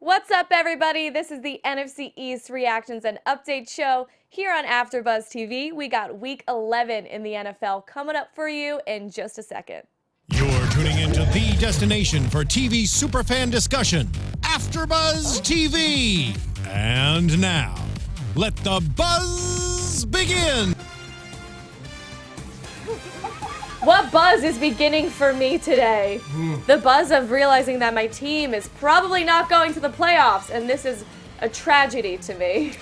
What's up, everybody? This is the NFC East Reactions and Updates show here on AFTERBUZZ TV. We got Week 11 in the NFL coming up for you in just a second. You're tuning into the destination for TV superfan discussion, AFTERBUZZ TV. And now, let the buzz begin. What buzz is beginning for me today? The buzz of realizing that my team is probably not going to the playoffs, and this is a tragedy to me.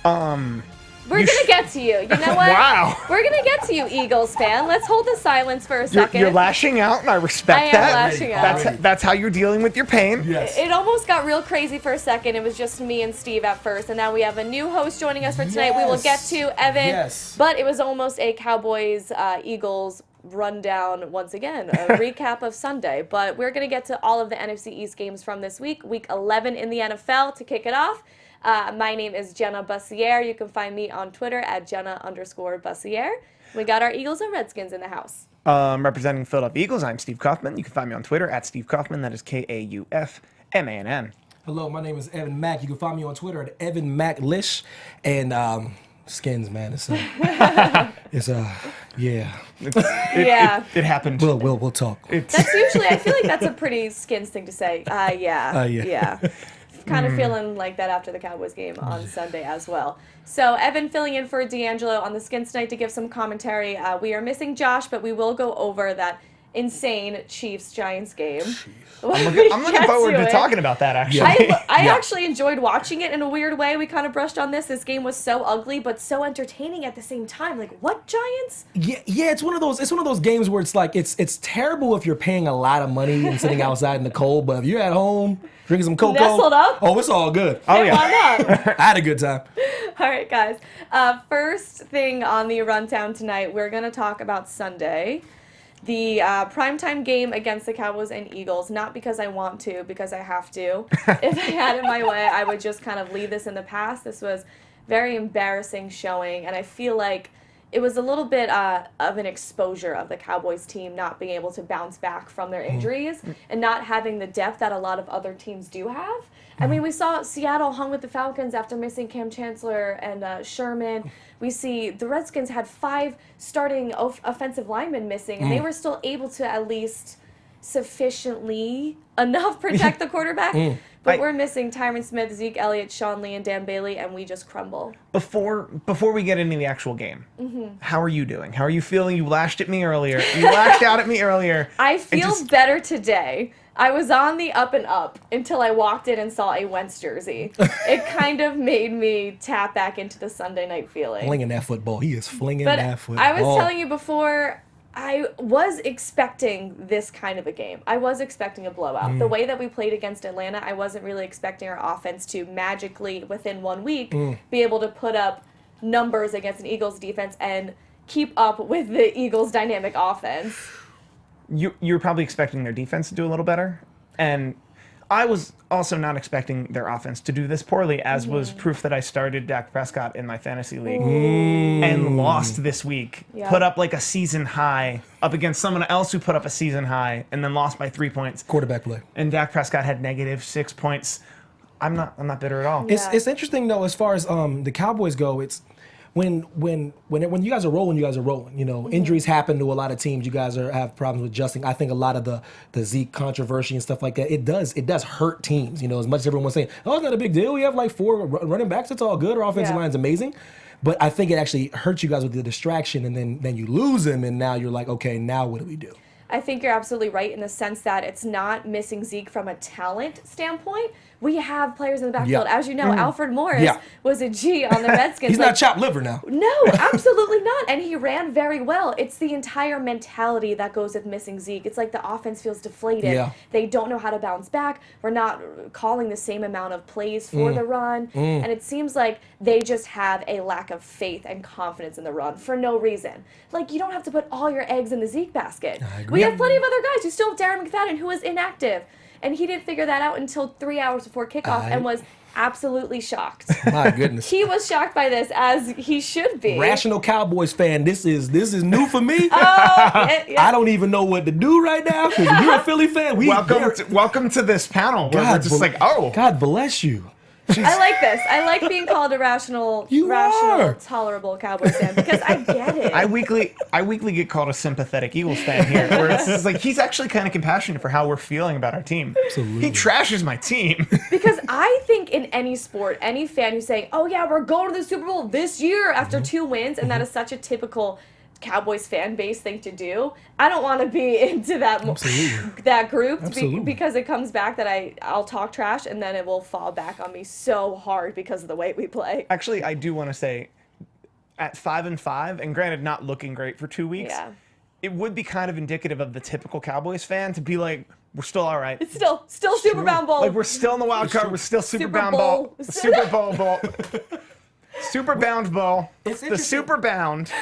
We're gonna get to you. You know what? Wow. We're gonna get to you, Eagles fan. Let's hold the silence for a second. You're lashing out, and I respect I am that. lashing out. That's how you're dealing with your pain. Yes. It almost got real crazy for a second. It was just me and Steve at first, and now we have a new host joining us for tonight. We will get to Evan. Yes. But it was almost a Cowboys Eagles rundown once again, a recap of Sunday. But we're gonna get to all of the NFC East games from this week, Week 11 in the NFL to kick it off. My name is Jenna Bussiere. You can find me on Twitter at Jenna_Bussiere. We got our Eagles and Redskins in the house. Representing Philadelphia Eagles, I'm Steve Kaufmann. You can find me on Twitter at Steve Kaufmann. That is Kaufmann. Hello, my name is Evan Mack. You can find me on Twitter at Evan Mack Lish. And skins, man. Yeah. Yeah. It happened. We'll talk. That's usually, I feel like that's a pretty Skins thing to say. Yeah. Kind of feeling like that after the Cowboys game on Sunday as well. So Evan filling in for D'Angelo on the Skins tonight to give some commentary. We are missing Josh, but we will go over that insane Chiefs-Giants game. I'm looking forward to talking about that, actually. I actually enjoyed watching it in a weird way. We kind of brushed on this. This game was so ugly, but so entertaining at the same time. Like, what Giants? Yeah. It's one of those games where it's like it's terrible if you're paying a lot of money and sitting outside in the cold, but if you're at home drinking some cocoa, nestled up. Oh, it's all good. Oh yeah. Why not? I had a good time. All right, guys. First thing on the rundown tonight, we're gonna talk about Sunday. The primetime game against the Cowboys and Eagles, not because I want to, because I have to. If I had it my way, I would just kind of leave this in the past. This was very embarrassing showing, and I feel like it was a little bit of an exposure of the Cowboys team not being able to bounce back from their injuries and not having the depth that a lot of other teams do have. I mean, we saw Seattle hung with the Falcons after missing Cam Chancellor and Sherman. We see the Redskins had 5 starting offensive linemen missing, and they were still able to at least sufficiently enough protect the quarterback. But we're missing Tyron Smith, Zeke Elliott, Sean Lee, and Dan Bailey, and we just crumble. Before we get into the actual game, how are you doing? How are you feeling? You lashed at me earlier. You lashed out at me earlier. I feel better today. I was on the up and up until I walked in and saw a Wentz jersey. It kind of made me tap back into the Sunday night feeling. Flinging that football. He is flinging that football. I was telling you before, I was expecting this kind of a game. I was expecting a blowout. The way that we played against Atlanta, I wasn't really expecting our offense to magically, within 1 week, be able to put up numbers against an Eagles defense and keep up with the Eagles' dynamic offense. You're probably expecting their defense to do a little better, and I was also not expecting their offense to do this poorly, as was proof that I started Dak Prescott in my fantasy league and lost this week. Yeah. Put up like a season high up against someone else who put up a season high and then lost by 3 points. Quarterback play. And Dak Prescott had -6 points. I'm not bitter at all. It's interesting though, as far as the Cowboys go. It's when you guys are rolling, you guys are rolling. You know, injuries happen to a lot of teams. You guys have problems with adjusting. I think a lot of the Zeke controversy and stuff like that, it does hurt teams. You know, as much as everyone's saying, oh, it's not a big deal. We have like 4 running backs. It's all good. Our offensive line's amazing. But I think it actually hurts you guys with the distraction, and then you lose them, and now you're like, okay, now what do we do? I think you're absolutely right in the sense that it's not missing Zeke from a talent standpoint. We have players in the backfield. Yeah. As you know, Alfred Morris was a G on the Redskins. He's not chopped liver now. No, absolutely not. And he ran very well. It's the entire mentality that goes with missing Zeke. It's like the offense feels deflated. Yeah. They don't know how to bounce back. We're not calling the same amount of plays for the run. And it seems like they just have a lack of faith and confidence in the run for no reason. Like, you don't have to put all your eggs in the Zeke basket. We have plenty of other guys. You still have Darren McFadden, who is inactive. And he didn't figure that out until 3 hours before kickoff and was absolutely shocked. My goodness. He was shocked by this, as he should be. Rational Cowboys fan, this is new for me. Yeah. I don't even know what to do right now because you're a Philly fan. Welcome to this panel where we're just like, oh. God bless you. I like this. I like being called a rational, are. tolerable Cowboys fan because I get it. I weekly get called a sympathetic Eagles fan here, where it's just like he's actually kind of compassionate for how we're feeling about our team. Absolutely. He trashes my team. Because I think in any sport, any fan who's saying, "Oh yeah, we're going to the Super Bowl this year after 2 wins," and that is such a typical Cowboys fan base thing to do. I don't want to be into that that group because it comes back that I'll talk trash and then it will fall back on me so hard because of the way we play. Actually, I do want to say, at 5-5, and granted not looking great for 2 weeks, it would be kind of indicative of the typical Cowboys fan to be like, we're still all right. It's still Super Bowl. Like we're still in the wild card. We're still Super Bowl. Super Bowl. Super Bound Bowl. It's the Super Bound.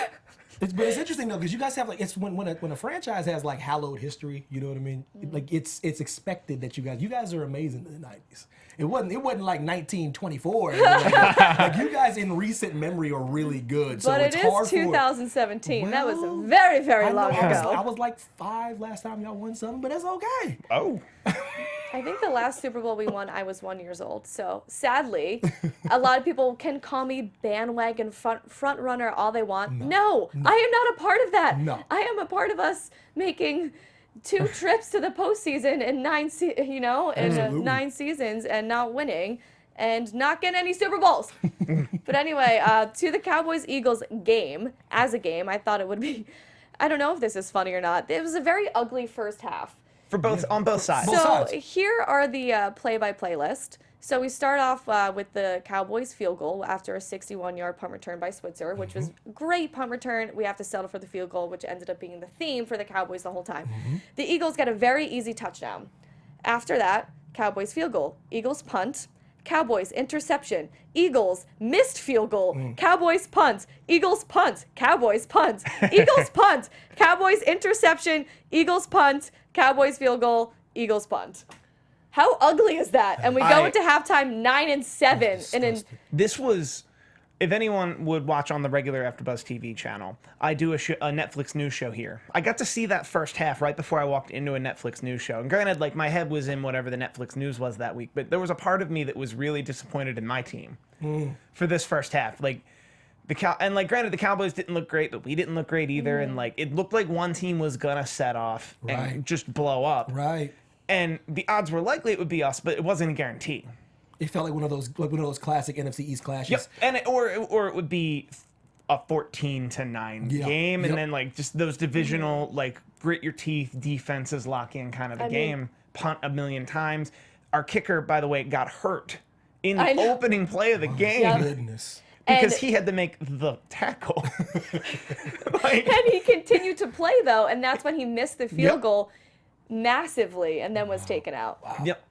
But it's interesting though because you guys have like it's when a franchise has like hallowed history, you know what I mean? Like it's expected that you guys are amazing in the 90s. It wasn't like 1924. Like you guys in recent memory are really good. So but it's it hard is 2017. That was very, very long ago. I was like 5 last time y'all won something, but it's okay. Oh. I think the last Super Bowl we won, I was 1 year old. So sadly, a lot of people can call me bandwagon front runner all they want. No, I am not a part of that. No. I am a part of us making 2 trips to the postseason in 9 seasons and not winning and not getting any Super Bowls. But anyway, to the Cowboys-Eagles game, as a game, I thought it would be, I don't know if this is funny or not. It was a very ugly first half. For on both sides. So here are the play-by-play list. So we start off with the Cowboys field goal after a 61-yard punt return by Switzer, which was great punt return. We have to settle for the field goal, which ended up being the theme for the Cowboys the whole time. The Eagles get a very easy touchdown. After that, Cowboys field goal, Eagles punt, Cowboys interception, Eagles missed field goal, Cowboys punt, Eagles punt, Cowboys punt, Eagles punt, Cowboys interception, Eagles punt, Cowboys field goal, Eagles punt. How ugly is that? And we go into halftime 9-7. And this was, if anyone would watch on the regular AfterBuzz TV channel, I do a Netflix news show here. I got to see that first half right before I walked into a Netflix news show. And granted, like my head was in whatever the Netflix news was that week, but there was a part of me that was really disappointed in my team for this first half. Like granted, the Cowboys didn't look great, but we didn't look great either. And like it looked like one team was gonna set off and just blow up. Right. And the odds were likely it would be us, but it wasn't a guarantee. It felt like one of those classic NFC East clashes. Yep. And or it would be a 14-9 game, and then like just those divisional like grit your teeth defenses lock in kind of the game. Punt a million times. Our kicker, by the way, got hurt in the opening play of the game. Yep. Goodness. Because he had to make the tackle. And he continued to play, though, and that's when he missed the field goal massively and then was taken out. Wow. Yep.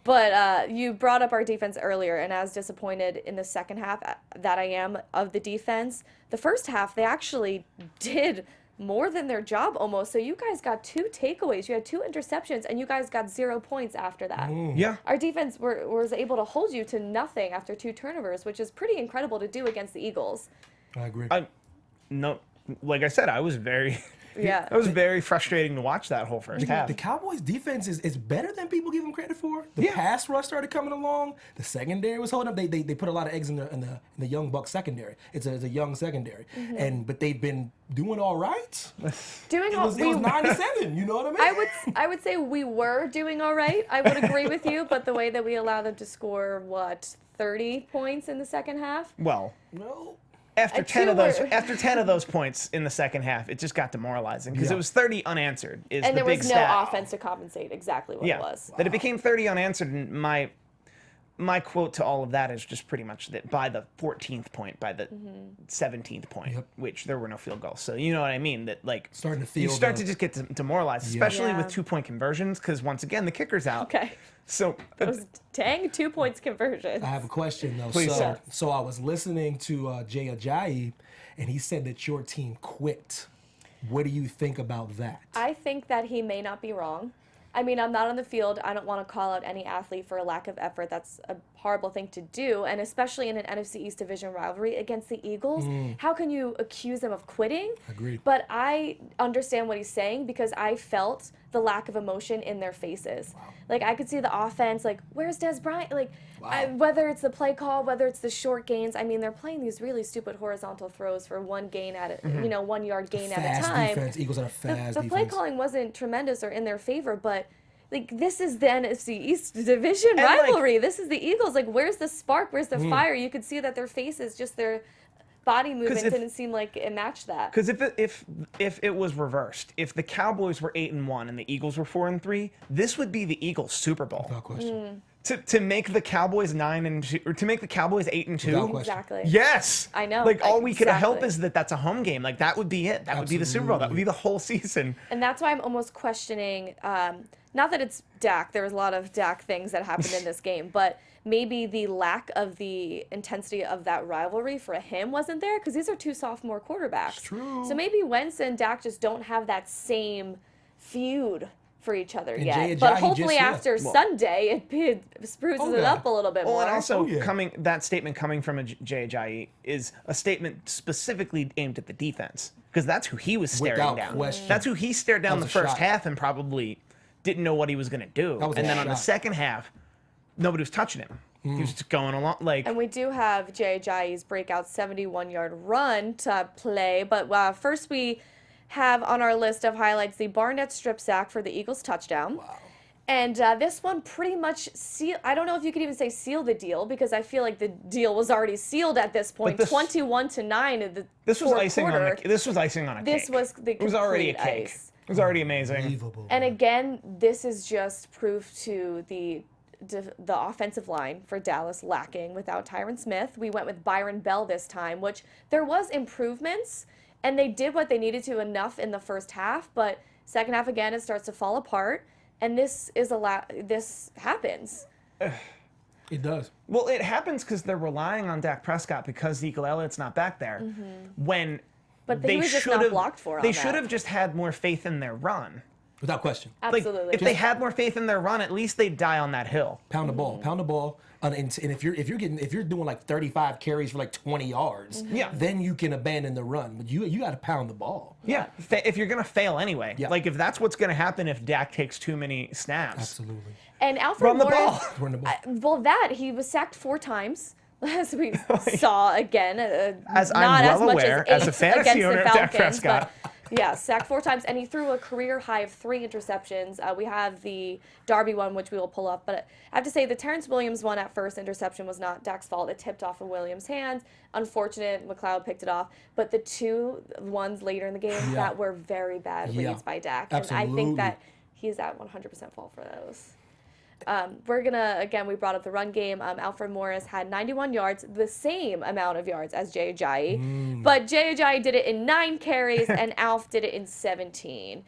But you brought up our defense earlier, and as disappointed in the second half that I am of the defense, the first half, they actually did more than their job almost. So you guys got 2 takeaways. You had 2 interceptions, and you guys got 0 points after that. Yeah. Our defense was able to hold you to nothing after 2 turnovers, which is pretty incredible to do against the Eagles. I agree. No, like I said, I was very... Yeah. It was very frustrating to watch that whole first half. The Cowboys' defense is better than people give them credit for. The pass rush started coming along. The secondary was holding up. They put a lot of eggs in the young Buck secondary. It's a young secondary, but they've been doing all right. It was 9-7. You know what I mean? I would say we were doing all right. I would agree with you, but the way that we allowed them to score 30 points in the second half. Well. No. After 10 of those points in the second half, it just got demoralizing because it was 30 unanswered. And there was no offense to compensate exactly what it was. That it became 30 unanswered, and my quote to all of that is just pretty much that by the 14th point, by the 17th point, which there were no field goals. So you know what I mean? That like starting to feel you start to just get demoralized, especially with 2-point conversions, because once again the kicker's out. Okay. So those dang 2 points conversions. I have a question though. Please, sir. So I was listening to Jay Ajayi, and he said that your team quit. What do you think about that? I think that he may not be wrong. I mean, I'm not on the field. I don't want to call out any athlete for a lack of effort. That's a horrible thing to do. And especially in an NFC East division rivalry against the Eagles, how can you accuse them of quitting? Agreed. But I understand what he's saying because I felt the lack of emotion in their faces. Wow. Like, I could see the offense, like, where's Des Bryant? Like, Wow. whether it's the play call, whether it's the short gains. I mean, they're playing these really stupid horizontal throws for 1 gain at a, 1 yard gain at a Fast time. defense. Eagles are a fast The play defense. calling wasn't tremendous or in their favor, but like this is the NFC East division And, like- rivalry. This is the Eagles. Like, where's the spark? Where's the fire? You could see that their faces, just their body movement, if- didn't seem like it matched that. Because if it was reversed, if the Cowboys were 8-1 and the Eagles were 4-3, this would be the Eagles' Super Bowl. Without question. To make the Cowboys 9-2, or to make the Cowboys 8-2. Without question. Exactly. Yes, I know, Like all we could help exactly. is that's a home game. Like that would be it. That would be the Super Bowl. That would be the whole season. And that's why I'm almost questioning, not that it's Dak, there was a lot of Dak things that happened in this game, but maybe the lack of the intensity of that rivalry for him wasn't there, because these are 2 sophomore quarterbacks. true. So maybe Wentz and Dak just don't have that same feud for each other And yet. Jay But Ajayi hopefully just- after Sunday, it spruces it yeah. up a little bit Well, more. and also yeah. that statement coming from Jay Ajayi is a statement specifically aimed at the defense, because that's who he was staring Without down. question. That's who he stared down That the was a first shot. half and probably didn't know what he was going to do. That was And a then on the shot. second half, nobody was touching him. He was just going along like. And we do have Jay Ajayi's breakout 71-yard run to play. But first we have on our list of highlights the Barnett strip sack for the Eagles touchdown. Wow. And this one pretty much I don't know if you could even say seal the deal, because I feel like the deal was already sealed at this point. this- 21-9 in the This was fourth icing quarter. on this was icing on a This cake. was the It was already a complete cake. ice. It was already amazing. Unbelievable. And again, this is just proof to the offensive line for Dallas lacking without Tyron Smith. We went with Byron Bell this time, which there was improvements, and they did what they needed to enough in the first half, but second half again it starts to fall apart, and this happens. It does. Well, it happens because they're relying on Dak Prescott because Ezekiel Elliott's not back there. When But they he was just should not have blocked for on they that. should have just had more faith in their run. Without question. Absolutely. Like, if they had more faith in their run, at least they'd die on that hill. Pound the ball. Pound the ball. And if you're doing like 35 carries for like 20 yards, Yeah. then you can abandon the run. But you got to pound the ball. Yeah, if you're gonna fail anyway, Yeah. like if that's what's gonna happen if Dak takes too many snaps, Absolutely. And Alfred run the Morris, ball. Run the ball. well, he was sacked 4 times, as we saw again. As I'm not well as much aware, as as a 8 fantasy against owner the of Dak Falcons, Prescott. but yeah, sacked 4 times, and he threw a career high of 3 interceptions. We have the Darby one, which we will pull up, but I have to say the Terrence Williams one at first interception was not Dak's fault. It tipped off of Williams' hands. Unfortunate, McLeod picked it off, but the 2 ones later in the game that were very bad Yeah. reads by Dak, Absolutely. and I think that he's at 100% fault for those. We're gonna, again, we brought up the run game. Alfred Morris had 91 yards, the same amount of yards as Jay Ajayi, but Jay Ajayi did it in 9 carries and Alf did it in 17.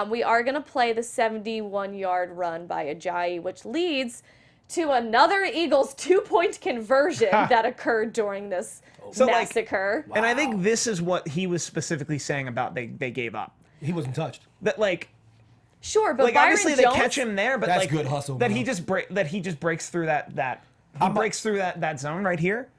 We are gonna play the 71-yard run by Ajayi, which leads to another Eagles 2-point conversion that occurred during this So, like, massacre. And I think this is what he was specifically saying about they gave up. He wasn't touched. That like Sure, but like Byron obviously Jones, they catch him there, but That's like good hustle, that man. he just breaks through that zone right here.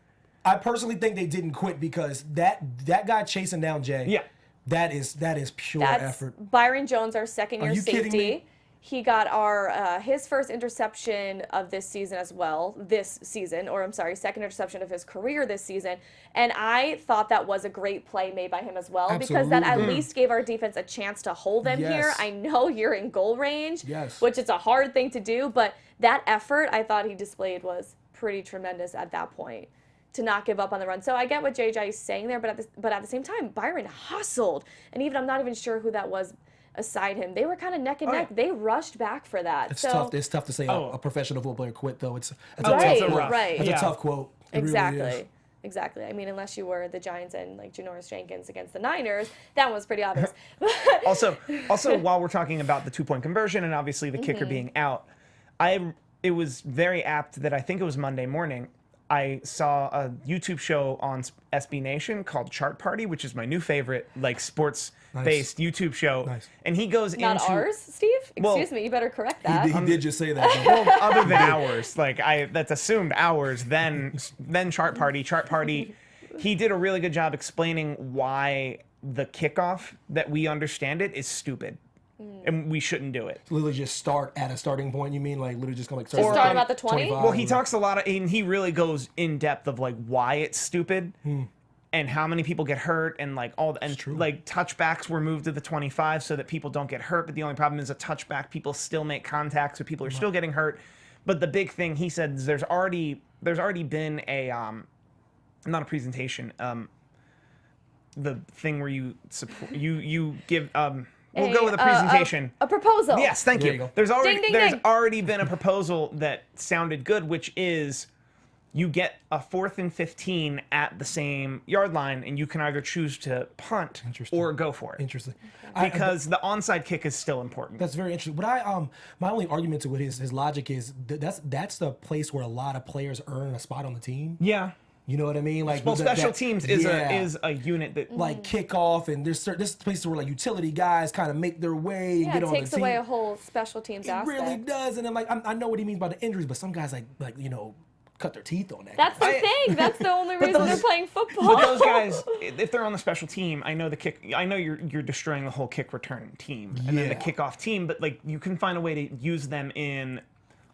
I personally think they didn't quit because that guy chasing down Jay. Yeah. That is pure That's effort. Byron Jones, our second-year Are you kidding safety. me? He got his first interception of this season as well. Second interception of his career this season. And I thought that was a great play made by him as well, because that at Absolutely. least gave our defense a chance to hold them here. Yes. I know you're in goal range, Yes. which is a hard thing to do, but that effort I thought he displayed was pretty tremendous at that point, to not give up on the run. So I get what JJ is saying there, but at the same time, Byron hustled, and even I'm not even sure who that was aside him. They were kind of neck and neck. yeah. They rushed back for that. It's so tough. It's tough to say Oh. a professional football player quit though. It's a Right, tough quote. right. That's Yeah. a tough quote. It really exactly. is. Exactly. I mean, unless you were the Giants and like Janoris Jenkins against the Niners, that one was pretty obvious. Also, while we're talking about the 2-point conversion and obviously the kicker being out, it was very apt that I think it was Monday morning. I saw a YouTube show on SB Nation called Chart Party, which is my new favorite, like sports-based YouTube show. Nice. And he goes Not into ours, Steve? Excuse me, you better correct that. He did just say that. Well, other than ours, like that's assumed ours. Then chart party. He did a really good job explaining why the kickoff that we understand it is stupid, and we shouldn't do it. Literally just start at a starting point. You mean like literally just come like Just start about the 20? Well, he talks a lot of, and he really goes in depth of like why it's stupid. And how many people get hurt, and like like touchbacks were moved to the 25 so that people don't get hurt. But the only problem is a touchback, people still make contact, so people are still getting hurt. But the big thing he said is there's already been a not a presentation, the thing where you give we'll go with a presentation. A proposal. Yes, thank There you. you go. There's Ding. already been a proposal that sounded good, which is you get a 4th and 15 at the same yard line, and you can either choose to punt or go for it. Interesting. Because the onside kick is still important. That's very interesting. But my only argument to his logic is that's the place where a lot of players earn a spot on the team. Yeah. You know what I mean? Like, Well, special teams is a unit that like kickoff, and there's places where like utility guys kind of make their way and Yeah, get it on the takes team. away a whole special teams It aspect. really does, and then like I know what he means by the injuries, but some guys like cut their teeth on that. That's the thing. That's the only reason they're playing football. But those guys, if they're on the special team, I know you're destroying the whole kick return team and then the Yeah. kickoff team, but like you can find a way to use them in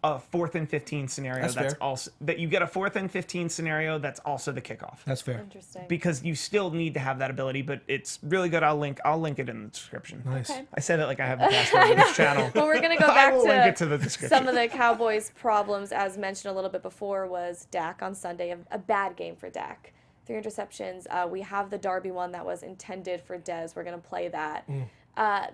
a 4th and 15 scenario. That's fair. Also that you get a 4th and 15 scenario that's also the kickoff. That's fair. Interesting. Because you still need to have that ability, but it's really good. I'll link it in the description. Nice. Okay. I said it like I have the password to this channel. Well, we're going to go I back will link it to the to description. some of the Cowboys' problems, as mentioned a little bit before, was Dak on Sunday. A bad game for Dak. 3 interceptions. We have the Derby one that was intended for Dez. We're going to play that.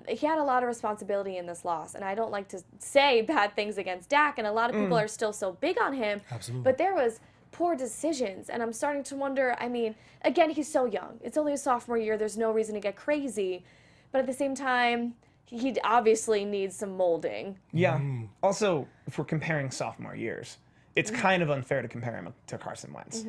He had a lot of responsibility in this loss, and I don't like to say bad things against Dak, and a lot of people are still so big on him. Absolutely. But there was poor decisions, and I'm starting to wonder, I mean, again, he's so young. It's only his sophomore year. There's no reason to get crazy. But at the same time, he obviously needs some molding. Yeah. Also, if we're comparing sophomore years, it's kind of unfair to compare him to Carson Wentz.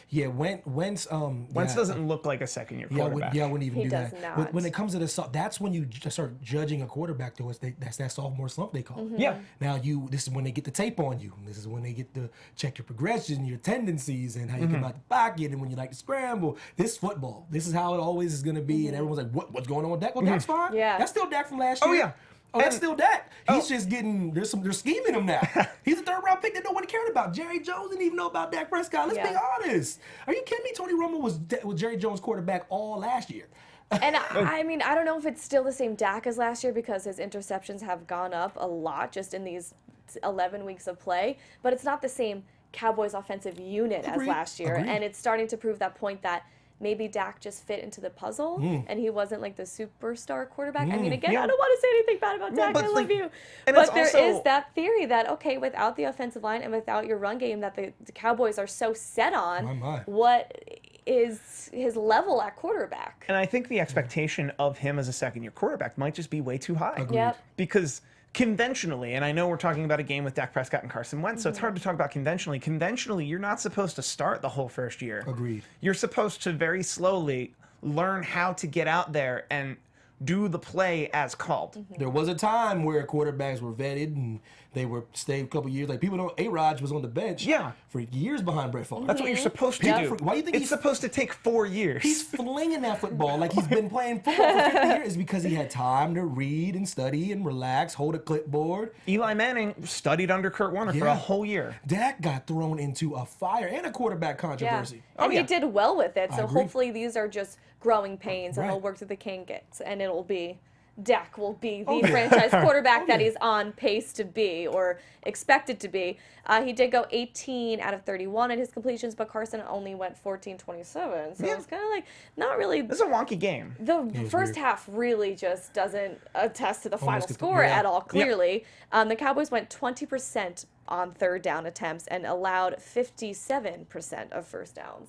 Yeah, Wentz Doesn't look like a second-year quarterback. I wouldn't even He do does that. not. When it comes to this, that's when you start judging a quarterback. That's that sophomore slump they call it. Yeah. Now this is when they get the tape on you. This is when they get to check your progression, your tendencies, and how you come out the pocket, and when you like to scramble. This football. This is how it always is going to be, and everyone's like, "What's going on with Dak?" Well, Dak's fine. Yeah. That's still Dak from last year. Oh, yeah. Oh, that's And- still Dak. He's just getting they're scheming him now. He's a 3rd-round pick that nobody cared about. Jerry Jones didn't even know about Dak Prescott. Let's be honest. Are you kidding me? Tony Romo was Jerry Jones' quarterback all last year. And I mean, I don't know if it's still the same Dak as last year because his interceptions have gone up a lot just in these 11 weeks of play, but it's not the same Cowboys offensive unit as last year. Agreed. And it's starting to prove that point that maybe Dak just fit into the puzzle and he wasn't like the superstar quarterback. I mean, again, Yeah. I don't want to say anything bad about Dak. but I love like- you. and But it's there also- is that theory that, okay, without the offensive line and without your run game that the Cowboys are so set on, My. what is his level at quarterback? And I think the expectation of him as a second-year quarterback might just be way too high. Agreed. Yep. Because conventionally, and I know we're talking about a game with Dak Prescott and Carson Wentz, so it's hard to talk about conventionally. Conventionally, you're not supposed to start the whole first year. Agreed. You're supposed to very slowly learn how to get out there and do the play as called. There was a time where quarterbacks were vetted and they were stayed a couple years. Like people know A-Rod was on the bench for years behind Brett Favre. That's what you're supposed to Yep. do. Why do you think it's supposed to take 4 years? He's flinging that football like he's been playing football for 50 years because he had time to read and study and relax, hold a clipboard. Eli Manning studied under Kurt Warner for a whole year. Dak got thrown into a fire and a quarterback controversy. Yeah. And yeah. he did well with it. So agree. hopefully these are just growing pains and Right. he'll work through the kinks and it'll be Dak will be the franchise quarterback that he's on pace to be or expected to be. He did go 18 out of 31 in his completions, but Carson only went 14-27. So it's kind of like not really. This is a wonky game. The first half really just doesn't attest to the final complete- score yeah. at all, clearly. The Cowboys went 20% on 3rd down attempts and allowed 57% of first downs.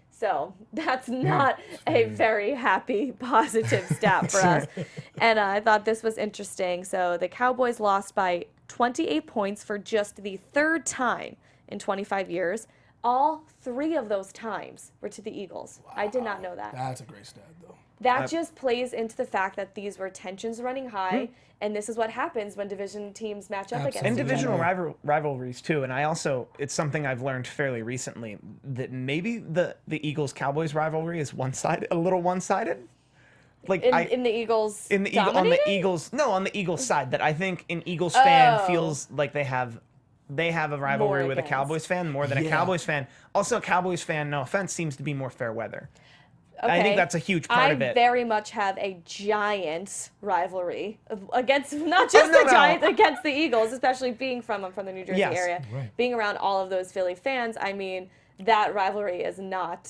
So that's not a very happy, positive stat for us. And I thought this was interesting. So the Cowboys lost by 28 points for just the 3rd time in 25 years. All 3 of those times were to the Eagles. I did not know that. That's a great stat, though. That just plays into the fact that these were tensions running high, and this is what happens when division teams match up against And each other. divisional rivalries too. And I also, it's something I've learned fairly recently that maybe the Eagles-Cowboys rivalry is a little one-sided. Like In the Eagles on the dominating? Eagles, no, on the Eagles side, that I think an Eagles fan feels like they have a rivalry More with a against. Cowboys fan more than a Cowboys fan. Also, a Cowboys fan, no offense, seems to be more fair weather. I think that's a huge part of it. I very much have a giant rivalry against not just no, the no. Giants, against the Eagles, especially being from the New Jersey Yes. area, being around all of those Philly fans. I mean, that rivalry is not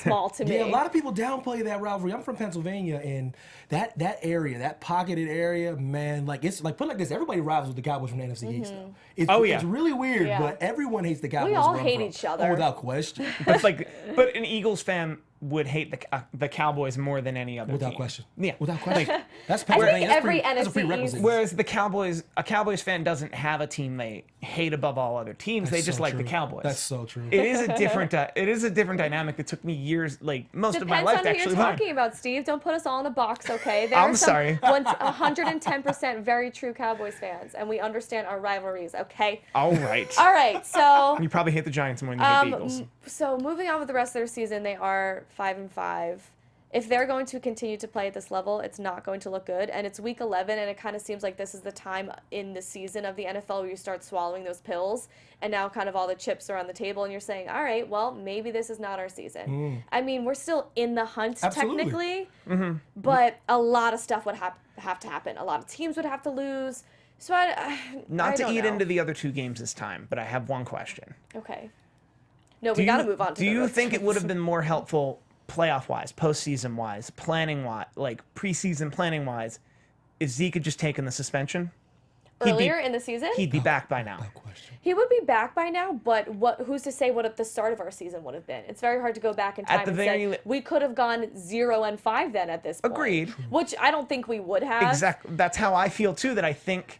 small to me. Yeah, a lot of people downplay that rivalry. I'm from Pennsylvania, and that area, that pocketed area, man, like it's like put it like this: everybody rivals with the Cowboys from the NFC East. Though. It's really weird, Yeah. but everyone hates the Cowboys. We all where I'm hate from. each other. Oh, without question. But an Eagles fan would hate the Cowboys more than any other Without team. question. Yeah. Without question. That's I think Pennsylvania. every That's a NFC prerequisite. East- Whereas a Cowboys fan doesn't have a team they hate above all other teams. They That's just so like true. the Cowboys. That's so true. It is a different dynamic that took me years, like most of my Depends life, on to who you're actually learn. talking about, Steve. Don't put us all in a box, okay? There I'm are some sorry. 110% very true Cowboys fans, and we understand our rivalries, okay? All right. All right, so You probably hate the Giants more than you hate the Eagles. so moving on with the rest of their season, they are 5-5. If they're going to continue to play at this level, it's not going to look good. And it's week 11, and it kind of seems like this is the time in the season of the NFL where you start swallowing those pills, and now kind of all the chips are on the table, and you're saying, all right, well, maybe this is not our season. I mean, we're still in the hunt Absolutely. technically, but a lot of stuff would have to happen. A lot of teams would have to lose. So I Not to don't eat know. into the other two games this time, but I have one question. Okay. No, we got to move on to Do the you rest think of it would have this. been more helpful playoff-wise, postseason-wise, planning-wise, like preseason planning-wise, if Zeke had just taken the suspension? Earlier in the season? He'd be back by now. He would be back by now, but who's to say what at the start of our season would have been? It's very hard to go back in time the and very say we could have gone 0-5 then at this point. Agreed. Which I don't think we would have. Exactly. That's how I feel too. That I think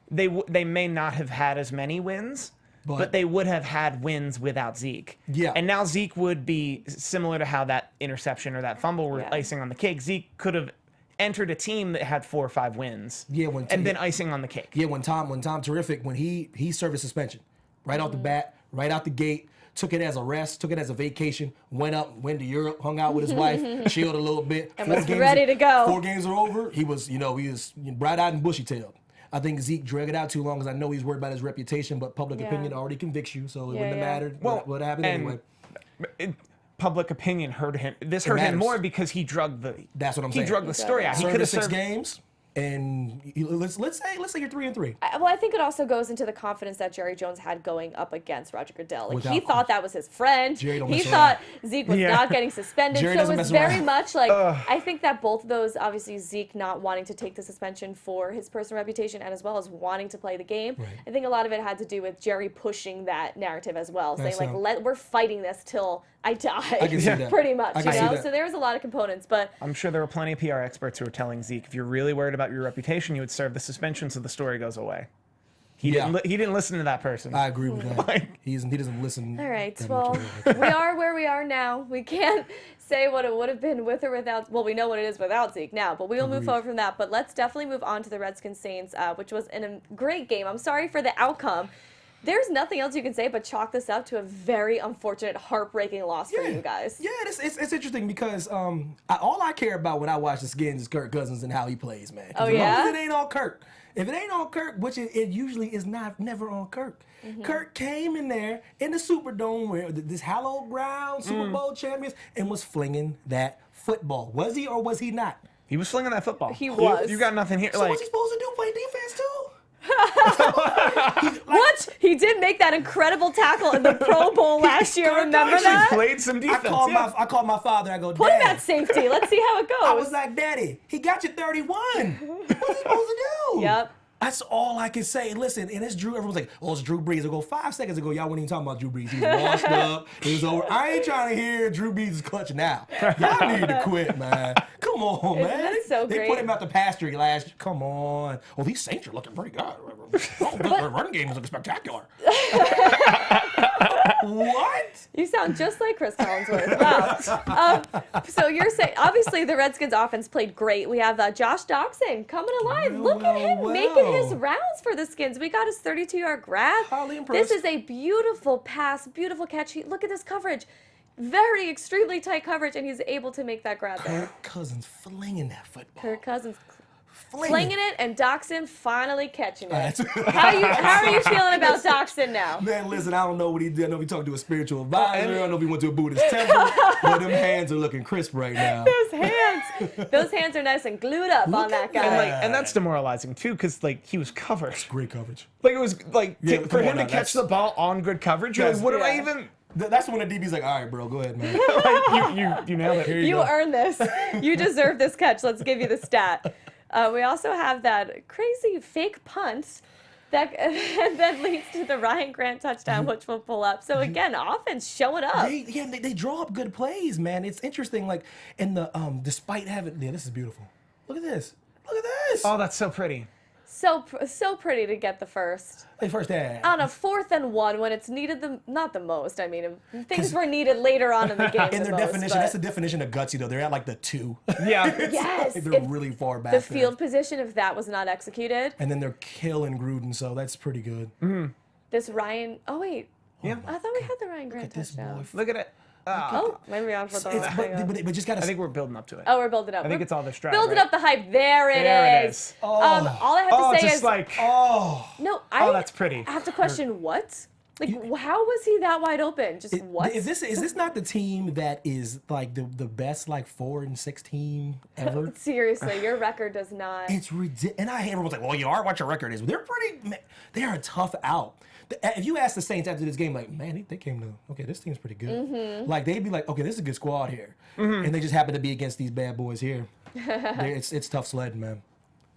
they may not have had as many wins, but they would have had wins without Zeke. Yeah. And now Zeke would be similar to how that interception or that fumble were icing on the cake. Zeke could have entered a team that had 4 or 5 wins. Yeah, and then icing on the cake. Yeah, when Tom Terrific, when he served a suspension right off the bat, right out the gate, took it as a rest, took it as a vacation, went to Europe, hung out with his wife, chilled a little bit. And was ready to go. 4 games are over. He was bright-eyed and bushy-tailed. I think Zeke dragged it out too long because I know he's worried about his reputation, but public opinion already convicts you, so it wouldn't have mattered what happened anyway. Public opinion hurt him. This hurt him matters. more because he drugged the. That's what I'm He saying. drugged the story out. He Served could the have 6 served games, and let's say you're 3-3. Well, I think it also goes into the confidence that Jerry Jones had going up against Roger Goodell. Like Without he thought that was his friend. Jerry don't He mess thought Zeke was not getting suspended. Jerry so it doesn't was mess very around. much like I think that both of those, obviously Zeke not wanting to take the suspension for his personal reputation and as well as wanting to play the game. Right. I think a lot of it had to do with Jerry pushing that narrative as well, saying That's like we're fighting this till I die. I can see that. Pretty much, I you can see know. that. So there was a lot of components, but I'm sure there were plenty of PR experts who were telling Zeke, if you're really worried about your reputation, you would serve the suspension so the story goes away. He didn't listen to that person. I agree with that. He doesn't listen. all right, that well, much. we are where we are now. We can't say what it would have been with or without. Well, we know what it is without Zeke now, but we will move forward from that. But let's definitely move on to the Redskins Saints, which was a great game. I'm sorry for the outcome. There's nothing else you can say but chalk this up to a very unfortunate, heartbreaking loss for you guys. Yeah, it's interesting because all I care about when I watch this game is Kirk Cousins and how he plays, man. 'Cause Oh, as long yeah? as it ain't on Kirk. If it ain't on Kirk, which it usually is never on Kirk. Kirk came in there in the Superdome where this hallowed ground Super Bowl champions and was flinging that football. Was he or was he not? He was flinging that football. He was. You got nothing here. So like, what's he supposed to do? Play defense too? What? He did make that incredible tackle in the Pro Bowl last year. Kirk Remember Cousins that? played some defense. I called my father. I go, Put him Dad. at safety. Let's see how it goes. I was like, Daddy, he got you 31. What's he supposed to do? Yep. That's all I can say. Listen, and it's Drew. Everyone's like, oh, it's Drew Brees. I go, 5 seconds ago, y'all weren't even talking about Drew Brees. He was washed up. It was over. I ain't trying to hear Drew Brees is clutch now. Y'all need to quit, man. Come on, Isn't man. that so they great? put him out the pasture last year. Come on. Well, these Saints are looking pretty good. The running game is looking spectacular. What? You sound just like Chris Collinsworth. Wow. So you're saying, obviously, the Redskins offense played great. We have Josh Doxson coming alive. Look at him making his rounds for the Skins. We got his 32-yard grab. Highly impressed. This is a beautiful pass, beautiful catch. Look at this coverage. Very extremely tight coverage, and he's able to make that grab there. Kirk Cousins flinging that football. Kirk Cousins flinging it, and Doxson finally catching it. Right. How are you feeling about Doxson now? Man, listen, I don't know what he did. I know if he talked to a spiritual advisor. I don't know if he went to a Buddhist temple. But them hands are looking crisp right now. Those hands are nice and glued up on that guy. And that's demoralizing too, because like he was covered. Great coverage. Like it was like for him to now, catch the ball on good coverage. You're like, what do I even? That's when the DB's like, all right, bro, go ahead, man. Like, you nailed it. Here You go. earned this. You deserve this catch. Let's give you the stat. We also have that crazy fake punt that leads to the Ryan Grant touchdown, which we'll pull up. So again, offense showing up. They draw up good plays, man. It's interesting. Like in the despite having this is beautiful. Look at this. Look at this. Oh, that's so pretty. So pretty to get the first. Like first half. On a 4th and 1 when it's needed not the most. I mean, things were needed later on in the game. In their most, definition, but that's the definition of gutsy though. They're at like the 2. Yeah. yes, They're really far back. the field position, if that was not executed. And then they're killing Gruden, so that's pretty good. This Ryan. Oh wait. Yeah. I thought we had the Ryan Grant This boy. touchdown. Look at it. Oh, maybe I'm for the wrong thing up. But just gotta. I think we're building up to it. Oh, we're building up. I think it's all the strap. Building right? up the hype. There it There it is. is. All I have to say just is like no. that's pretty. I have to question what. Like, how was he that wide open? Just what? Is this not the team that is like the best like 4-6 team ever? Seriously, your record does not. It's ridiculous. And I hate everyone's like, well, you are what your record is. They're they are a tough out. If you ask the Saints after this game, like, man, they came to, okay, this team's pretty good. Like, they'd be like, okay, this is a good squad here. And they just happen to be against these bad boys here. It's tough sledding, man.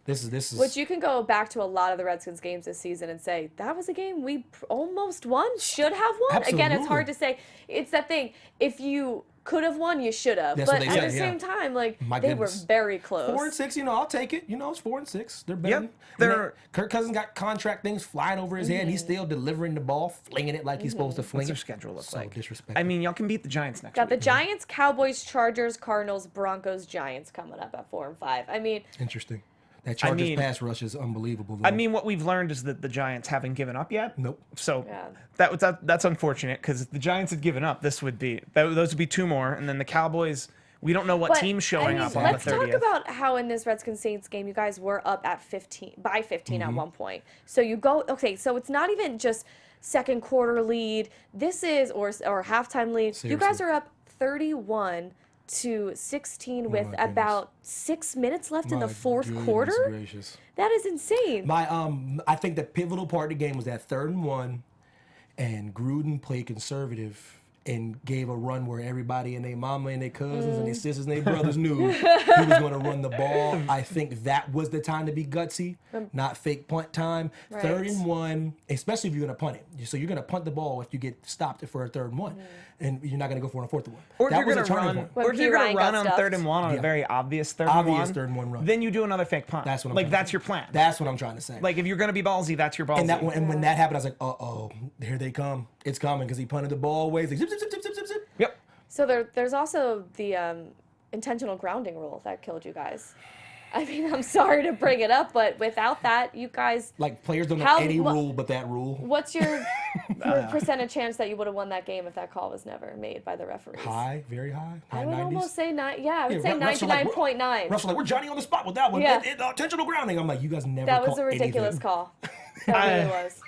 This is. Which you can go back to a lot of the Redskins games this season and say, that was a game we almost won, should have won. Again, it's hard to say. It's that thing. If you could have won, you should have. That's but what at they the say, same time, like, My they goodness. were very close. 4-6, I'll take it. It's 4-6. They're better. Yep, Kirk Cousins got contract things flying over his head. And he's still delivering the ball, flinging it like he's supposed to fling What's it. their schedule look So like? disrespectful. I mean, y'all can beat the Giants next Got the week. Giants, Cowboys, Chargers, Cardinals, Broncos, Giants coming up at 4 and 5. I mean, Interesting. That Chargers mean- pass rush is unbelievable. Though. I mean, what we've learned is that the Giants haven't given up yet. Nope. So Yeah. that's unfortunate because if the Giants had given up, those would be 2 more, and then the Cowboys. We don't know what but, team's showing up on the 30th. Let's talk about how in this Redskins Saints game you guys were up at 15 at one point. So you go so it's not even just second quarter lead. This is or halftime lead. Seriously. You guys are up 31-16 with goodness. about 6 minutes left in the My fourth goodness quarter. gracious. That is insane. I think the pivotal part of the game was that 3rd and 1, and Gruden played conservative and gave a run where everybody and their mama and their cousins and their sisters and their brothers knew he was going to run the ball. I think that was the time to be gutsy, not fake punt time. Right. 3rd and 1, especially if you're going to punt it. So you're going to punt the ball if you get stopped for a 3rd and 1, and you're not going to go for a 4th and 1. Or if that you're was going a to turning run, point. When or if you're going Ryan to run got on stuffed. 3rd and 1 on a Yeah. very obvious 3rd Obvious and 1, 3rd and 1 run. then you do another fake punt. That's what I'm like. trying That's to your plan. That's what I'm trying to say. Like if you're going to be ballsy, that's your ballsy. And when that happened, I was like, uh-oh, here they come. It's coming because he punted the ball away. It's like, zip, zip, zip, zip, zip, zip, zip. Yep. So there's also the intentional grounding rule that killed you guys. I mean, I'm sorry to bring it up, but without that, you guys. Like players don't know How- any what- rule but that rule. What's your percentage chance that you would have won that game if that call was never made by the referees? High, very high. I High would 90s. almost say I would say refs are like, 99.9. Refs are like, we're Johnny on the spot with that one. Yeah. Intentional grounding. I'm like, you guys never That was call a ridiculous anything. call. That really was.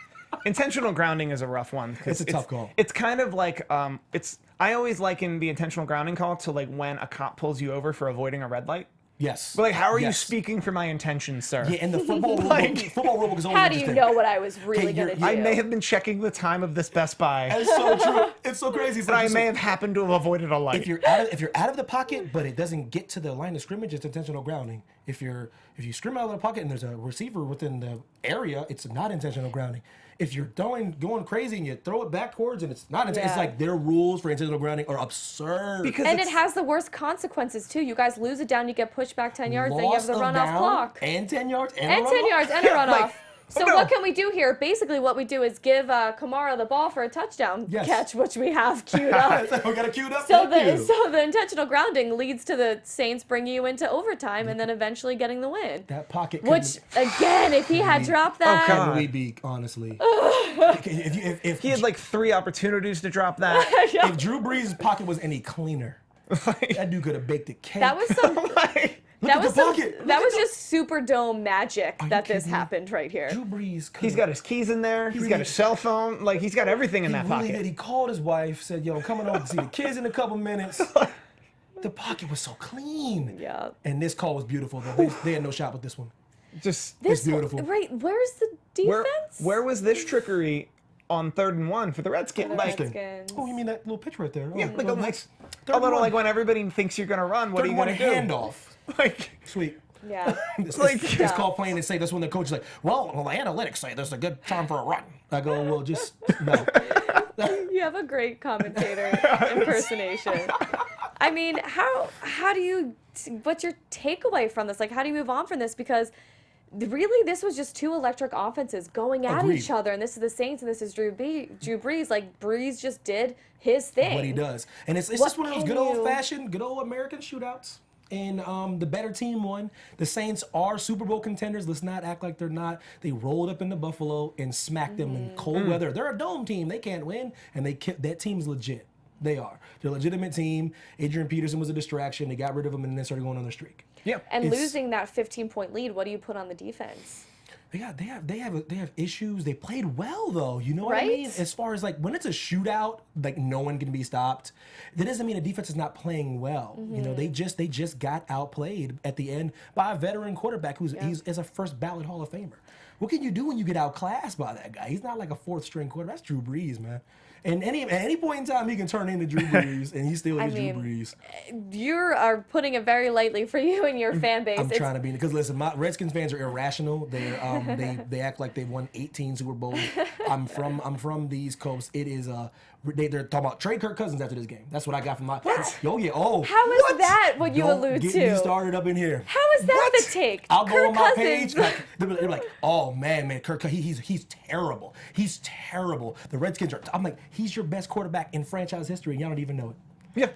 Intentional grounding is a rough one. 'Cause It's a tough call. It's kind of like I always liken the intentional grounding call to like when a cop pulls you over for avoiding a red light. Yes. But like, how are you Yes. speaking for my intentions, sir? Yeah, and the football rule, Like- football rule is always How do you interesting. know what I was really Okay, going to do? I may have been checking the time of this Best Buy, It's so true. It's so crazy. It's but like I you're may so- have happened to have avoided a light. If you're out of the pocket, but it doesn't get to the line of scrimmage, it's intentional grounding. If you scrim out of the pocket and there's a receiver within the area, it's not intentional grounding. If you're going crazy and you throw it backwards and it's not, it's Yeah. like their rules for intentional grounding are absurd. because And it it's- has the worst consequences too. You guys lose it down, you get pushed back 10 yards, then you have Loss the of runoff down clock. and 10 yards and, And a 10 runoff. yards and a runoff. So what can we do here? Basically, what we do is give Kamara the ball for a touchdown catch, which we have queued up. We got it queued up. So the intentional grounding leads to the Saints bringing you into overtime and then eventually getting the win. That pocket. Which again, if he had dropped that, God. Could we be honestly? if He had like 3 opportunities to drop that. if Drew Brees' pocket was any cleaner, that dude could have baked a cake. that was some. That was pocket. that was just Superdome magic you that this kidding me? happened right here. Drew Brees. He's got his keys in there. He's got his cell phone. Like, he's got everything in that really pocket. did. He called his wife, said, "Yo, I'm coming over to see the kids in a couple minutes." The pocket was so clean. Yeah. And this call was beautiful, though. They had no shot with this one. Just This beautiful. Right, where's the defense? where was this trickery on 3rd and 1 for the Redskins? The Like, Redskins. Oh, you mean that little pitch right there? yeah, Oh, like well, a nice. little like when everybody thinks you're gonna run. What are you gonna do? Handoff. Like, Sweet. Yeah. It's Like- call playing and say that's when the coach is like, well, the analytics say this is a good time for a run. I go, well, just no. You have a great commentator impersonation. I mean, how do you? What's your takeaway from this? Like, how do you move on from this? Because really, this was just 2 electric offenses going at Agreed. each other, and this is the Saints, and this is Drew Brees. Like, Brees just did his thing. What he does. And it's What just one of those can good you- old-fashioned, good old American shootouts. And the better team won. The Saints are Super Bowl contenders. Let's not act like they're not. They rolled up into Buffalo and smacked them in cold weather. They're a dome team. They can't win. And that team's legit. They are. They're a legitimate team. Adrian Peterson was a distraction. They got rid of him and then started going on their streak. yeah. And It's- losing that 15-point lead, what do you put on the defense? They have issues. They played well though. You know what I Right? mean? As far as like when it's a shootout, like no one can be stopped. That doesn't mean a defense is not playing well. You know, they just got outplayed at the end by a veteran quarterback he's a first ballot Hall of Famer. What can you do when you get outclassed by that guy? He's not like a 4th string quarterback. That's Drew Brees, man. And at any point in time, he can turn into Drew Brees, and he still is Drew Brees. You are putting it very lightly for you and your fan base. I'm trying to be, because listen, my Redskins fans are irrational. They act like they've won 18 Super Bowls. I'm from the East Coast. It is they're talking about trade Kirk Cousins after this game. That's what I got from my. What? Oh yeah. Oh. How is that what you Don't allude get to? me started up in here. How is that the take? I'll go Kirk on my Cousins. page. Like, they're like, oh man, Kirk, he's terrible. He's terrible. The Redskins are. I'm like, he's your best quarterback in franchise history, and y'all don't even know it. Yeah.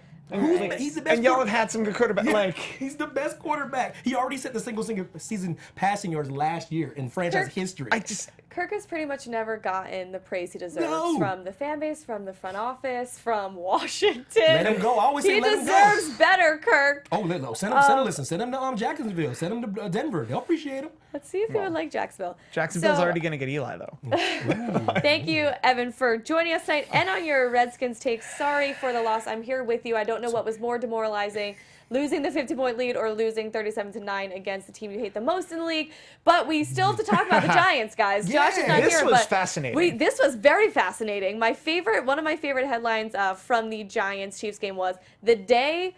He's the best. And y'all have had some good quarterback. Yeah, Like, he's the best quarterback. He already set the single season passing yards last year in franchise history. Kirk has pretty much never gotten the praise he deserves No. from the fan base, from the front office, from Washington. Let him go. I always say he let him go. deserves better, Kirk. Oh, no, send him to Jacksonville. Send him to Denver. They'll appreciate him. Let's see if he would like Jacksonville. Jacksonville's So, already going to get Eli, though. Thank you, Evan, for joining us tonight and on your Redskins takes. Sorry for the loss. I'm here with you. I don't know what was more demoralizing, losing the 50-point lead or losing 37-9 against the team you hate the most in the league. But we still have to talk about the Giants, guys. Josh is not this here, was but fascinating. this was very fascinating. One of my favorite headlines from the Giants-Chiefs game was the day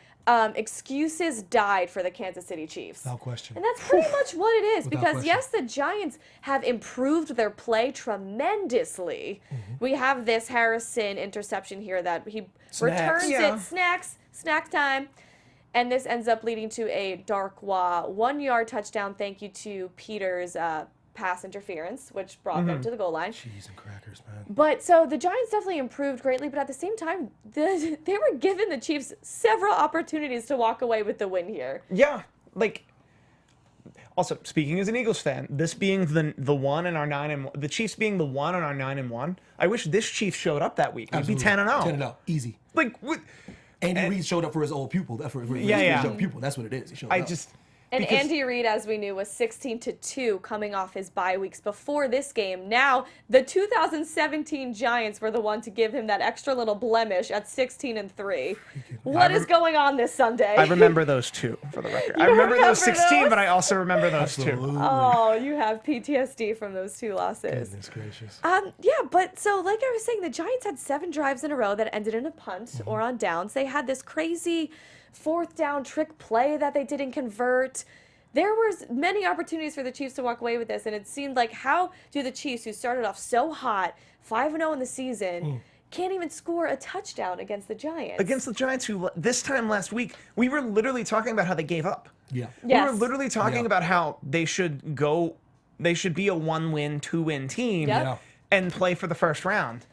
excuses died for the Kansas City Chiefs. No question. And that's pretty much what it is, Without because question. yes, the Giants have improved their play tremendously. We have this Harrison interception here that he returns Yeah. it, snack time. And this ends up leading to a Darkwa 1-yard touchdown. Thank you to Peters' pass interference, which brought them to the goal line. Cheese and crackers, man. But so the Giants definitely improved greatly, but at the same time, they were giving the Chiefs several opportunities to walk away with the win here. Yeah, like. Also, speaking as an Eagles fan, this being the one in our 9-1, the Chiefs being the one on our 9-1, I wish this Chiefs showed up that week. We'd be 10-0. 10-0, easy. Like, what? Andy Reid showed up for his old pupil. For his young pupil. That's what it is. He showed up. And Because- Andy Reid, as we knew, was 16-2 coming off his bye weeks before this game. Now, the 2017 Giants were the one to give him that extra little blemish at 16-3. What is going on this Sunday? I remember those two, for the record. I remember those 16, but I also remember those two. Oh, you have PTSD from those 2 losses. Goodness gracious. Yeah, but so like I was saying, the Giants had 7 drives in a row that ended in a punt or on downs. They had this crazy 4th down trick play that they didn't convert. There was many opportunities for the Chiefs to walk away with this, and it seemed like, how do the Chiefs, who started off so hot, 5-0 in the season, can't even score a touchdown against the Giants? Against the Giants, who this time last week, we were literally talking about how they gave up. Yeah. Yes. We were literally talking about how they should go They should be a 1-win, 2-win team Yep. Yeah. and play for the first round.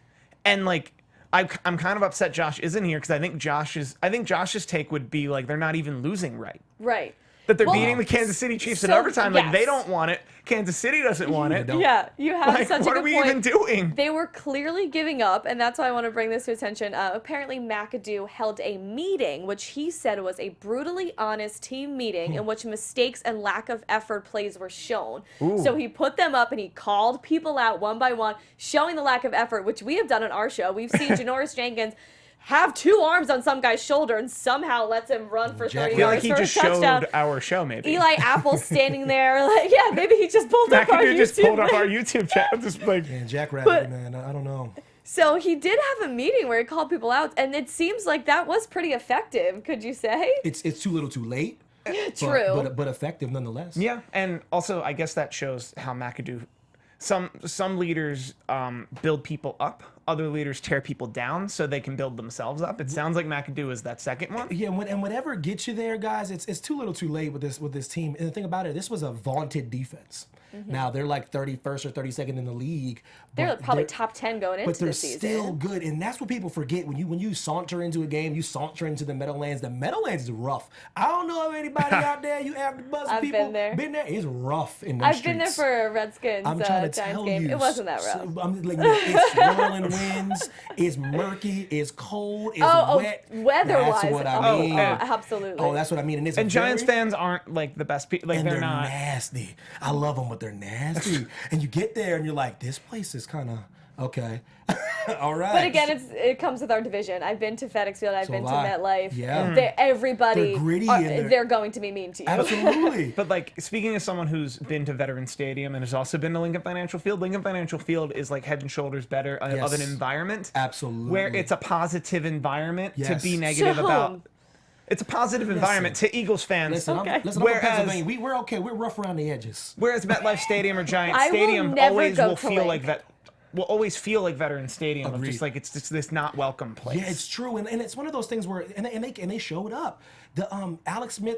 And like, I'm kind of upset Josh isn't here because I think Josh's take would be like they're not even losing right. Right. That they're Well, beating the Kansas City Chiefs in so, overtime. Like they yes. don't want it. Kansas City doesn't want it. don't. Yeah, you have Like, such a what good are we point. even doing? They were clearly giving up, and that's why I want to bring this to attention. Apparently, McAdoo held a meeting, which he said was a brutally honest team meeting in which mistakes and lack of effort plays were shown. So he put them up and he called people out one by one, showing the lack of effort, which we have done on our show. We've seen Janoris Jenkins have 2 arms on some guy's shoulder and somehow lets him run for 30 I feel like yards he for just a touchdown. showed our show, maybe. Eli Apple's standing there, like, yeah, maybe he just pulled up our McAdoo just YouTube pulled up link. our YouTube channel. Just like, And Jackrabbit, But- man, I don't know. So he did have a meeting where he called people out, and it seems like that was pretty effective. Could you say? It's too little, too late. True. But effective nonetheless. yeah, and also I guess that shows how McAdoo. Some leaders build people up, other leaders tear people down so they can build themselves up. It sounds like McAdoo is that second one. Yeah, and whatever gets you there, guys, it's too little, too late with this team. And the thing about it, this was a vaunted defense. Now they're like 31st or 32nd in the league. They're but probably top 10 going into But they're the season. still good, and that's what people forget when you saunter into a game. You saunter into the Meadowlands. The Meadowlands is rough. I don't know if anybody out there, you AFTERBUZZ I've people, been there. It's rough in those I've streets. been there for a Redskins I'm trying to Giants tell game. you, It wasn't that rough. So, I'm like, it's swirling winds, it's murky, it's cold, it's wet. weather-wise. That's what I mean. Absolutely. Oh, that's what I mean. And, it's And Giants very- fans aren't like the best people. Like and they're not. nasty. I love them, but they're nasty. And you get there and you're like, this place is kind of okay. All right. But again, it comes with our division. I've been to FedEx Field. I've So been to have I. MetLife. Yeah. Everybody, They're gritty are- and they're going to be mean to you. absolutely. But like speaking as someone who's been to Veteran Stadium and has also been to Lincoln Financial Field is like head and shoulders better of Yes. an environment. Absolutely. Where it's a positive environment to Yes. be negative So- about. It's a positive environment to Eagles fans. Listen, Okay. I'm from Whereas- Pennsylvania. We're okay. We're rough around the edges. Whereas MetLife Stadium or Giants I will Stadium never always go will to feel Link. like that. Will always feel like Veteran Stadium of Agreed. just like it's just this not welcome place. Yeah, it's true, and it's one of those things where and they showed up. The Alex Smith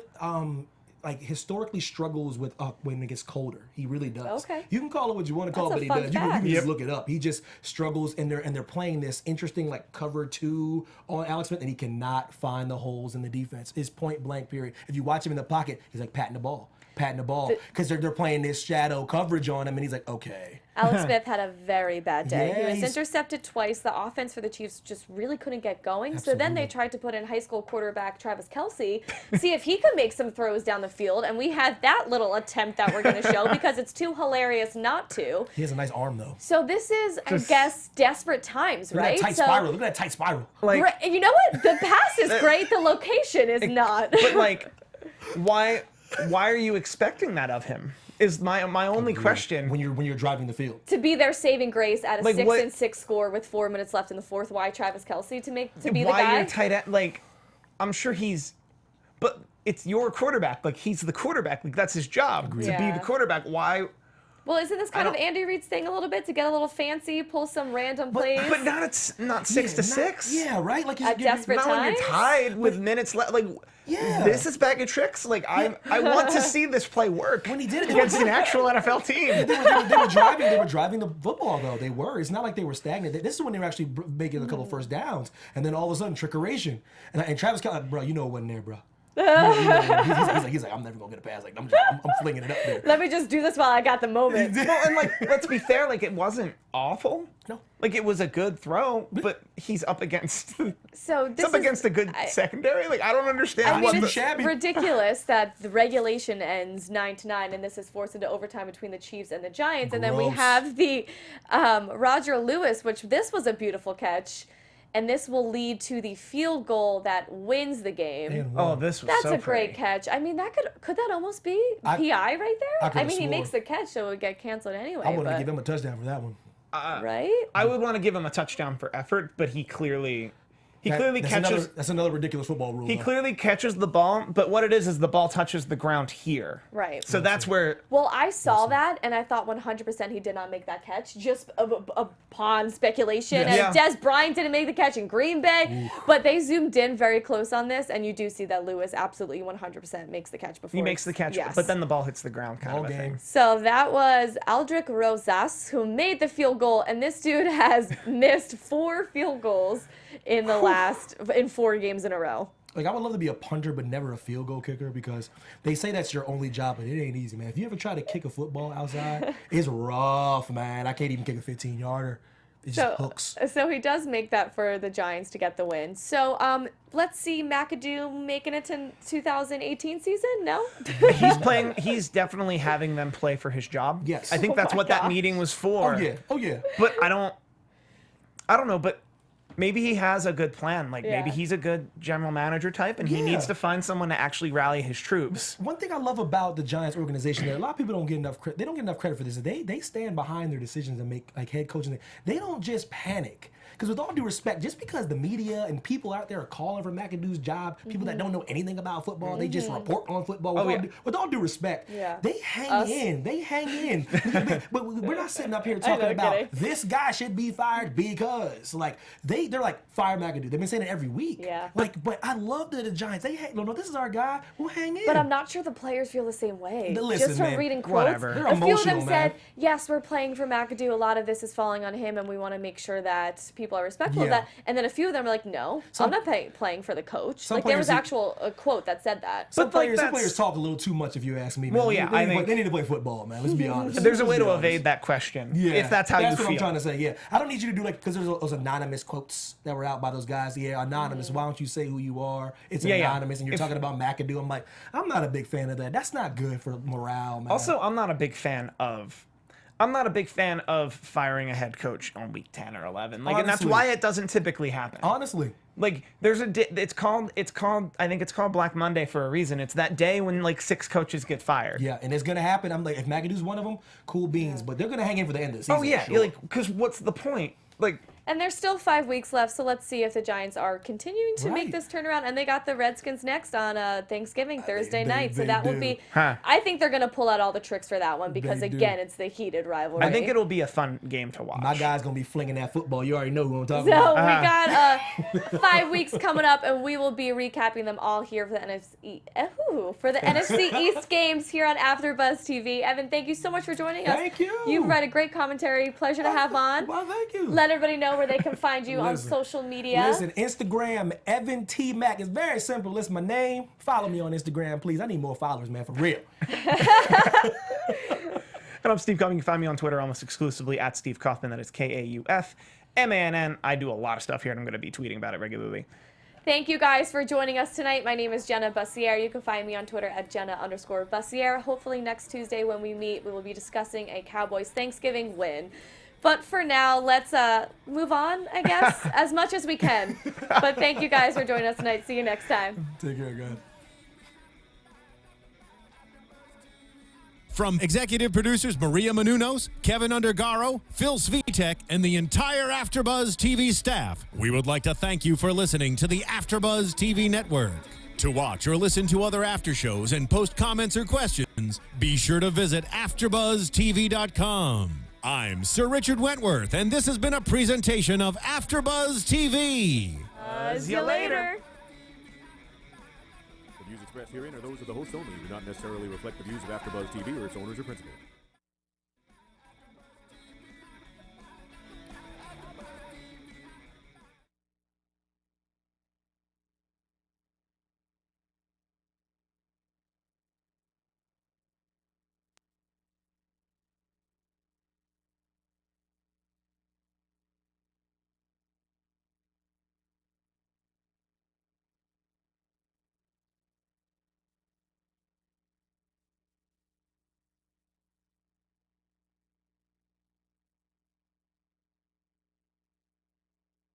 like historically struggles with when it gets colder. He really does. Okay. You can call it what you want to call That's it, a but he fun does. You can fact. just look it up. He just struggles, and they're playing this interesting like cover 2 on Alex Smith, and he cannot find the holes in the defense. It's point blank period. If you watch him in the pocket, he's like patting the ball because they're playing this shadow coverage on him, and he's like, okay. Alex Smith had a very bad day. Yeah, He was he's- intercepted twice. The offense for the Chiefs just really couldn't get going. So then they tried to put in high school quarterback Travis Kelce, see if he could make some throws down the field. And we had that little attempt that we're going to show because it's too hilarious not to. He has a nice arm though. So this is, I guess, desperate times, Look at right? that tight So, spiral. Look at that tight spiral. like, You know what? The pass is great. The location is not. but like, why are you expecting that of him? Is my only question. When you're driving the field. To be their saving grace at a Like, what- 6-6 score with 4 minutes left in the fourth. Why Travis Kelce to be the Why guy? you're tight end? Like, I'm sure but it's your quarterback. Like he's the quarterback. Like that's his job to be Yeah. the quarterback. Why? Well, isn't this kind of don't- Andy Reid's thing a little bit to get a little fancy, pull some random plays? But not 6 to 6. Yeah, right. Like At desperate Not when you're times? tied with minutes left. Like, Yeah. this is bag of tricks. Like, I want to see this play work. When he did it against an actual NFL team. They were driving the football though. They were. It's not like they were stagnant. This is when they were actually making a couple first downs, and then all of a sudden trickeration. And Travis Kelce, bro, you know it wasn't there, bro. He's like, I'm never gonna get a pass. Like I'm flinging it up there. Let me just do this while I got the moment. Well, and like, let's be fair. Like, it wasn't awful. No. Like, it was a good throw, but he's up against. So this It's up is, against a good secondary. Like, I don't understand. I what mean, the- it's shabby. ridiculous that the regulation ends 9-9, and this is forced into overtime between the Chiefs and the Giants, and then we Gross. have the Roger Lewis, which this was a beautiful catch, and this will lead to the field goal that wins the game. Oh, this was That's so a great pretty. catch. I mean, that could that almost be PI right there? I I could've mean, he swore. makes the catch, so it would get canceled anyway. I want to but, give him a touchdown for that one. right? I would want to give him a touchdown for effort, but he clearly He clearly catches. That's another ridiculous football rule. He though. clearly catches the ball, but what it is the ball touches the ground here. Right. So that's where. Well, I saw that, and I thought 100% he did not make that catch, just upon speculation. Yeah. And Des Bryant didn't make the catch in Green Bay, but they zoomed in very close on this, and you do see that Lewis absolutely 100% makes the catch before. He makes the catch, yes. but then the ball hits the ground kind Ball of a game. thing. So that was Aldrick Rosas who made the field goal, and this dude has missed 4 field goals in the in 4 games in a row. Like, I would love to be a punter, but never a field goal kicker, because they say that's your only job, but it ain't easy, man. If you ever try to kick a football outside, it's rough, man. I can't even kick a 15-yarder. It just hooks. So he does make that for the Giants to get the win. So let's see McAdoo making it to 2018 season. No, He's playing. He's definitely having them play for his job. Yes. I think Oh that's my what that gosh. meeting was for. Oh, yeah. But I don't know. But maybe he has a good plan. Like maybe Yeah. he's a good general manager type, and he Yeah. needs to find someone to actually rally his troops. One thing I love about the Giants organization, that a lot of people don't get enough credit. They don't get enough credit for this. They stand behind their decisions and make like head coaching. They don't just panic. Because with all due respect, just because the media and people out there are calling for McAdoo's job, people that don't know anything about football, they just report on football. With all due respect, they hang in. They hang in. but we're not sitting up here talking about kidding. this guy should be fired because like they're like fire McAdoo. They've been saying it every week. Yeah. Like, but I love that the Giants. They hang. No, this is our guy. We'll hang in. but I'm not sure the players feel the same way. Listen, just from man, reading quotes, whatever. They're a few of them emotional, man. said, "Yes, we're playing for McAdoo. A lot of this is falling on him, and we want to make sure that people are respectful of Yeah. that." And then a few of them are like, "No, I'm not playing for the coach." Like there was players- actual a quote that said that. Some But, like, players that's- talk a little too much, if you ask me. Man. Well, yeah, I think- they need to play football, man. Let's be honest. There's a way Let's to be honest. evade that question. Yeah, If that's how you what feel. I'm trying to say. Yeah, I don't need you to do like because there's those anonymous quotes that were out by those guys. Yeah, anonymous. Why don't you say who you are? It's Yeah, yeah. anonymous, and you're talking about McAdoo. I'm like, I'm not a big fan of that. That's not good for morale, man. Also, I'm not a big fan of firing a head coach on week 10 or 11. Like, and that's Honestly. why it doesn't typically happen. honestly, Like, there's it's called I think it's called Black Monday for a reason. It's that day when like 6 coaches get fired. yeah, and it's gonna happen. I'm like, if McAdoo's one of them, cool beans. But they're gonna hang in for the end of the season. Oh yeah, for sure. like because what's the point? Like, And there's still 5 weeks left, so let's see if the Giants are continuing to make Right. this turnaround. And they got the Redskins next on Thanksgiving, Thursday they- night. So they that will do. be. Huh. I think they're going to pull out all the tricks for that one because, They do. again, it's the heated rivalry. I think it'll be a fun game to watch. my guy's gonna be flinging that football. You already know who I'm talking So about. we got 5 weeks coming up, and we will be recapping them all here for the NFC East games here on AfterBuzz TV. Evan, thank you so much for joining us. Thank you. You write a great commentary. Pleasure to have on. Well, thank you. Let everybody know where they can find you on Listen. social media. Listen, Instagram, Evan T. Mack. It's very simple. Listen, my name. Follow me on Instagram, please. I need more followers, man, for real. And I'm Steve Kaufmann. You can find me on Twitter almost exclusively at Steve Kaufmann. That is KAUFMANN. I do a lot of stuff here, and I'm going to be tweeting about it regularly. Thank you guys for joining us tonight. My name is Jenna Bussiere. You can find me on Twitter at Jenna_Bussiere. Hopefully next Tuesday when we meet, we will be discussing a Cowboys Thanksgiving win. But for now, let's move on, I guess, as much as we can. But thank you guys for joining us tonight. See you next time. Take care, guys. From executive producers Maria Menounos, Kevin Undergaro, Phil Svitek, and the entire AfterBuzz TV staff, we would like to thank you for listening to the AfterBuzz TV network. To watch or listen to other after shows and post comments or questions, be sure to visit AfterBuzzTV.com. I'm Sir Richard Wentworth, and this has been a presentation of AfterBuzz TV. See you later. The views expressed herein are those of the host only and do not necessarily reflect the views of AfterBuzz TV or its owners or principals.